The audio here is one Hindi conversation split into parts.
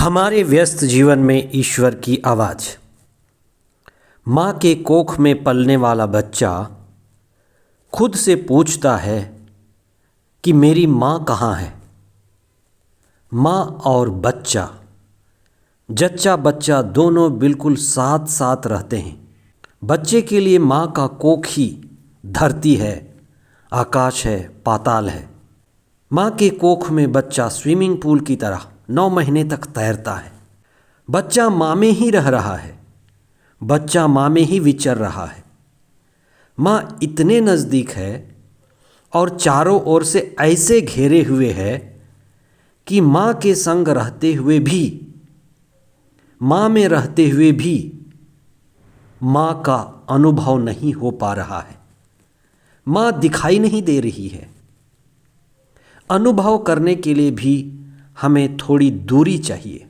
हमारे व्यस्त जीवन में ईश्वर की आवाज़। माँ के कोख में पलने वाला बच्चा खुद से पूछता है कि मेरी माँ कहाँ है। माँ और बच्चा, जच्चा बच्चा दोनों बिल्कुल साथ साथ रहते हैं। बच्चे के लिए माँ का कोख ही धरती है, आकाश है, पाताल है। माँ के कोख में बच्चा स्विमिंग पूल की तरह 9 महीने तक तैरता है। बच्चा माँ में ही रह रहा है, बच्चा माँ में ही विचर रहा है। माँ इतने नज़दीक है और चारों ओर से ऐसे घेरे हुए है कि माँ के संग रहते हुए भी, माँ में रहते हुए भी माँ का अनुभव नहीं हो पा रहा है। माँ दिखाई नहीं दे रही है। अनुभव करने के लिए भी हमें थोड़ी दूरी चाहिए,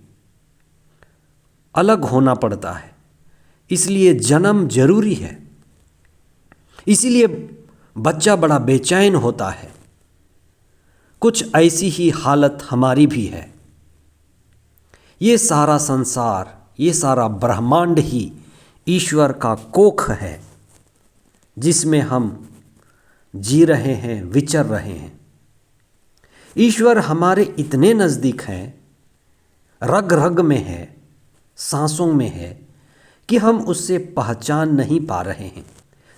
अलग होना पड़ता है। इसलिए जन्म जरूरी है। इसीलिए बच्चा बड़ा बेचैन होता है। कुछ ऐसी ही हालत हमारी भी है। ये सारा संसार, ये सारा ब्रह्मांड ही ईश्वर का कोख है, जिसमें हम जी रहे हैं, विचर रहे हैं। ईश्वर हमारे इतने नज़दीक हैं, रग रग में है, सांसों में है कि हम उससे पहचान नहीं पा रहे हैं।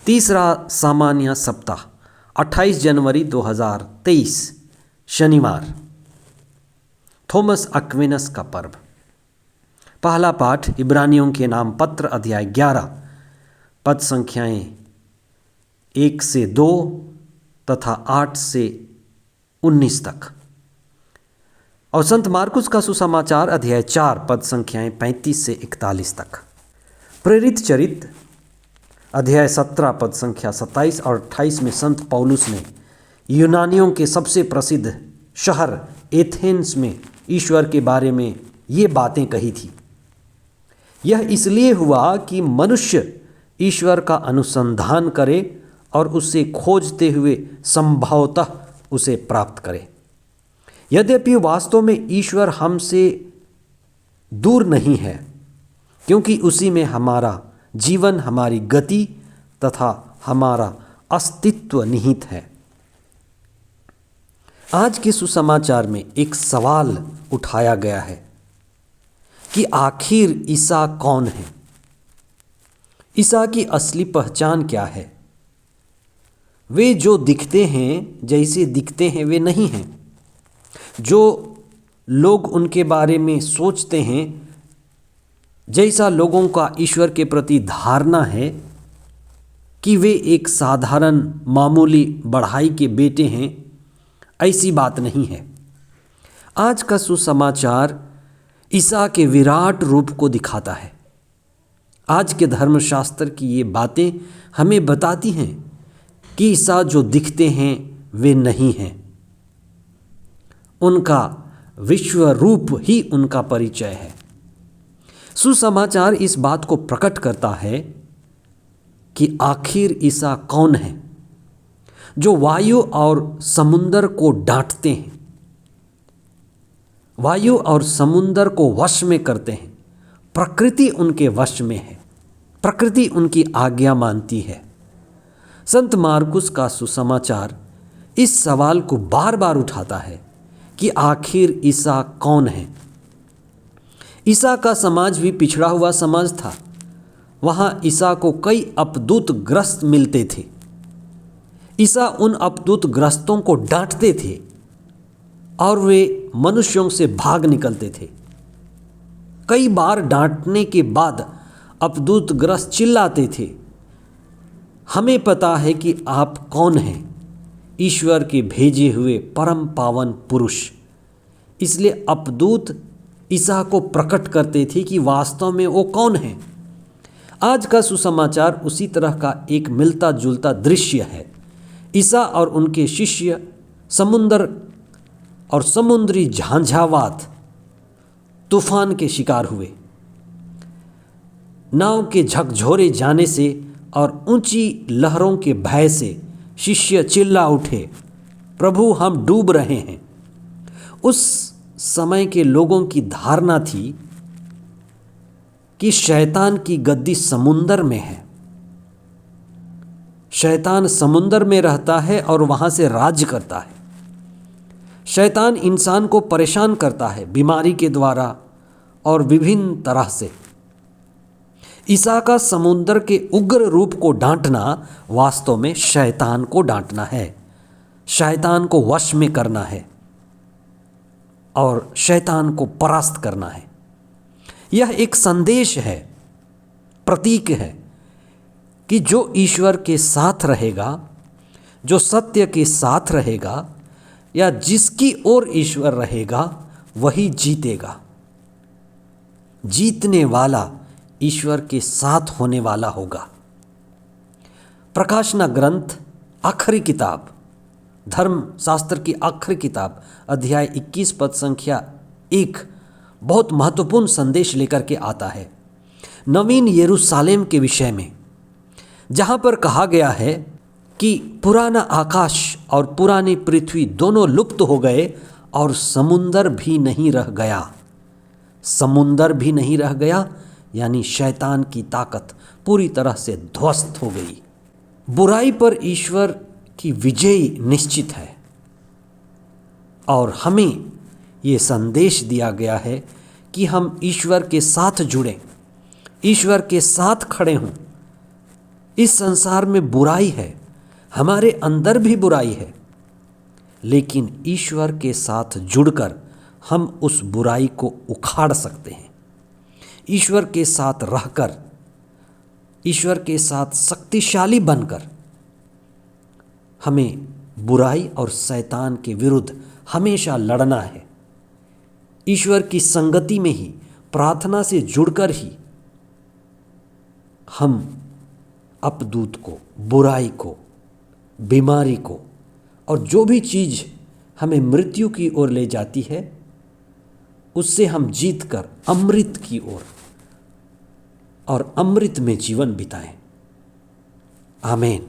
तीसरा सामान्य सप्ताह 28 जनवरी 2023 शनिवार, थॉमस एक्विनस का पर्व। पहला पाठ इब्रानियों के नाम पत्र अध्याय 11 पद संख्याएं 1 से 2 तथा 8 से 19 तक, और संत मार्कुस का सुसमाचार अध्याय 4 पद संख्याएं 35 से 41 तक। प्रेरित चरित्र अध्याय 17 पद संख्या 27 और 28 में संत पौलुस ने यूनानियों के सबसे प्रसिद्ध शहर एथेंस में ईश्वर के बारे में ये बातें कही थी। यह इसलिए हुआ कि मनुष्य ईश्वर का अनुसंधान करे और उसे खोजते हुए संभवतः उसे प्राप्त करे। यद्यपि वास्तव में ईश्वर हमसे दूर नहीं है, क्योंकि उसी में हमारा जीवन, हमारी गति तथा हमारा अस्तित्व निहित है। आज के सुसमाचार में एक सवाल उठाया गया है कि आखिर ईसा कौन है? ईसा की असली पहचान क्या है? वे जो दिखते हैं, जैसे दिखते हैं, वे नहीं हैं। जो लोग उनके बारे में सोचते हैं, जैसा लोगों का ईश्वर के प्रति धारणा है कि वे एक साधारण मामूली बढ़ाई के बेटे हैं, ऐसी बात नहीं है। आज का सुसमाचार ईसा के विराट रूप को दिखाता है। आज के धर्मशास्त्र की ये बातें हमें बताती हैं कि ईसा जो दिखते हैं वे नहीं हैं। उनका विश्व रूप ही उनका परिचय है। सुसमाचार इस बात को प्रकट करता है कि आखिर ईसा कौन है, जो वायु और समुंदर को डांटते हैं, वायु और समुंदर को वश में करते हैं। प्रकृति उनके वश में है, प्रकृति उनकी आज्ञा मानती है। संत मार्कुस का सुसमाचार इस सवाल को बार बार उठाता है कि आखिर ईसा कौन है। ईसा का समाज भी पिछड़ा हुआ समाज था। वहाँ ईसा को कई अपदूत ग्रस्त मिलते थे। ईसा उन अपदूत ग्रस्तों को डांटते थे और वे मनुष्यों से भाग निकलते थे। कई बार डांटने के बाद अपदूत ग्रस्त चिल्लाते थे, हमें पता है कि आप कौन हैं, ईश्वर के भेजे हुए परम पावन पुरुष। इसलिए अपदूत ईसा को प्रकट करते थे कि वास्तव में वो कौन है। आज का सुसमाचार उसी तरह का एक मिलता जुलता दृश्य है। ईसा और उनके शिष्य समुंदर और समुद्री झांझावात, तूफान के शिकार हुए। नाव के झकझोरे जाने से और ऊंची लहरों के भय से शिष्य चिल्ला उठे, प्रभु हम डूब रहे हैं। उस समय के लोगों की धारणा थी कि शैतान की गद्दी समुंदर में है, शैतान समुंदर में रहता है और वहां से राज्य करता है। शैतान इंसान को परेशान करता है बीमारी के द्वारा और विभिन्न तरह से। ईसा का समुंदर के उग्र रूप को डांटना वास्तव में शैतान को डांटना है, शैतान को वश में करना है और शैतान को परास्त करना है। यह एक संदेश है, प्रतीक है कि जो ईश्वर के साथ रहेगा, जो सत्य के साथ रहेगा या जिसकी ओर ईश्वर रहेगा वही जीतेगा। जीतने वाला ईश्वर के साथ होने वाला होगा। प्रकाशना ग्रंथ आखिरी किताब, धर्म शास्त्र की आखिरी किताब, अध्याय 21 पद संख्या 1 बहुत महत्वपूर्ण संदेश लेकर के आता है नवीन यरूशलेम के विषय में, जहां पर कहा गया है कि पुराना आकाश और पुरानी पृथ्वी दोनों लुप्त हो गए और समुंदर भी नहीं रह गया। समुंदर भी नहीं रह गया यानी शैतान की ताकत पूरी तरह से ध्वस्त हो गई। बुराई पर ईश्वर की विजय निश्चित है और हमें ये संदेश दिया गया है कि हम ईश्वर के साथ जुड़ें, ईश्वर के साथ खड़े हों। इस संसार में बुराई है, हमारे अंदर भी बुराई है, लेकिन ईश्वर के साथ जुड़कर हम उस बुराई को उखाड़ सकते हैं। ईश्वर के साथ रहकर, ईश्वर के साथ शक्तिशाली बनकर हमें बुराई और शैतान के विरुद्ध हमेशा लड़ना है। ईश्वर की संगति में ही, प्रार्थना से जुड़कर ही हम अपदूत को, बुराई को, बीमारी को और जो भी चीज़ हमें मृत्यु की ओर ले जाती है उससे हम जीतकर अमृत की ओर और अमृत में जीवन बिताएं। आमीन।